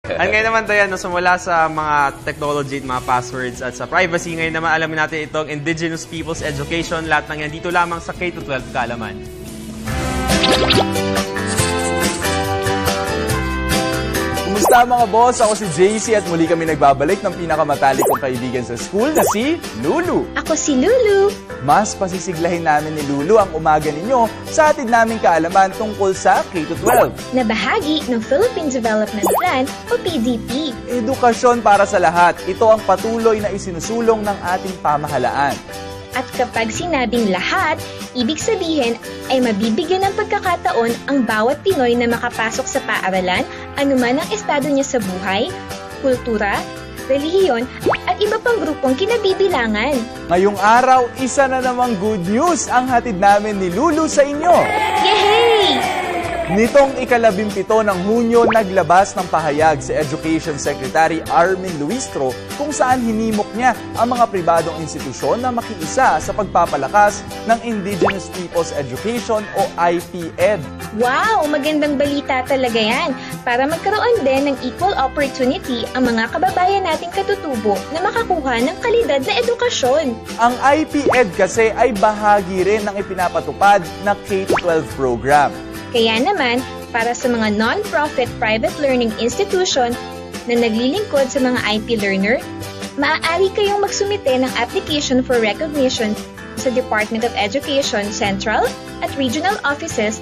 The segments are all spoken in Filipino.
At ngayon naman, Dayan, sumula sa mga technology, mga passwords at sa privacy, ngayon naman alamin natin itong Indigenous Peoples Education. Lahat ng yan dito lamang sa K-12 Kaalaman. Kumusta mga boss? Ako si JC at muli kami nagbabalik ng pinakamatalik kong kaibigan sa school na si Lulu. Ako si Lulu. Mas pasisiglahin namin ni Lulu ang umaga ninyo sa atid naming kaalaman tungkol sa K-12. Na bahagi ng Philippine Development Plan o PDP. Edukasyon para sa lahat. Ito ang patuloy na isinusulong ng ating pamahalaan. At kapag sinabing lahat, ibig sabihin ay mabibigyan ng pagkakataon ang bawat Pinoy na makapasok sa paaralan, anuman ang estado niya sa buhay, kultura, relihiyon, at iba pang grupong kinabibilangan. Ngayong araw, isa na namang good news ang hatid namin ni Lulu sa inyo. Yehey! Nitong ika-17 ng Hunyo, naglabas ng pahayag si Education Secretary Armin Luistro kung saan hinimok niya ang mga pribadong institusyon na makiisa sa pagpapalakas ng Indigenous Peoples Education o IPED. Wow! Magandang balita talaga yan para magkaroon din ng equal opportunity ang mga kababayan nating katutubo na makakuha ng kalidad na edukasyon. Ang IPED kasi ay bahagi rin ng ipinapatupad na K-12 program. Kaya naman, para sa mga non-profit private learning institution na naglilingkod sa mga IP learner, maaari kayong magsumite ng application for recognition sa Department of Education Central at Regional Offices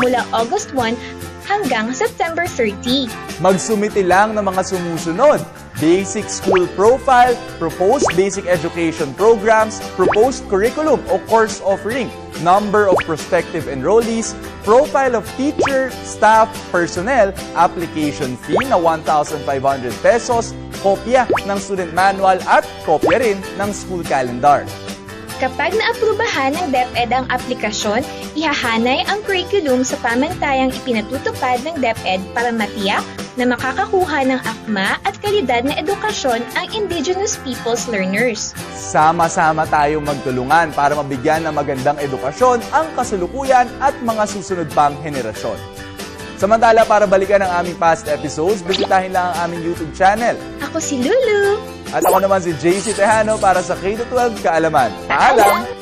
mula August 1 hanggang September 30. Magsumite lang ng mga sumusunod: Basic School Profile, Proposed Basic Education Programs, Proposed Curriculum o Course Offering, Number of Prospective Enrollees, Profile of Teacher, Staff, Personnel, Application Fee na 1,500 pesos, kopya ng Student Manual at kopya rin ng School Calendar. Kapag naaprubahan ng DepEd ang aplikasyon, ihahanay ang curriculum sa pamantayang ipinatutupad ng DepEd para matiyak na makakakuha ng akma at kalidad na edukasyon ang Indigenous Peoples learners. Sama-sama tayong magtulungan para mabigyan ng magandang edukasyon ang kasalukuyan at mga susunod pang henerasyon. Samantala, para balikan ang aming past episodes, bisitahin lang ang aming YouTube channel. Ako si Lulu. At ako naman si JC Tejano para sa K-12 Kaalaman. Paalam!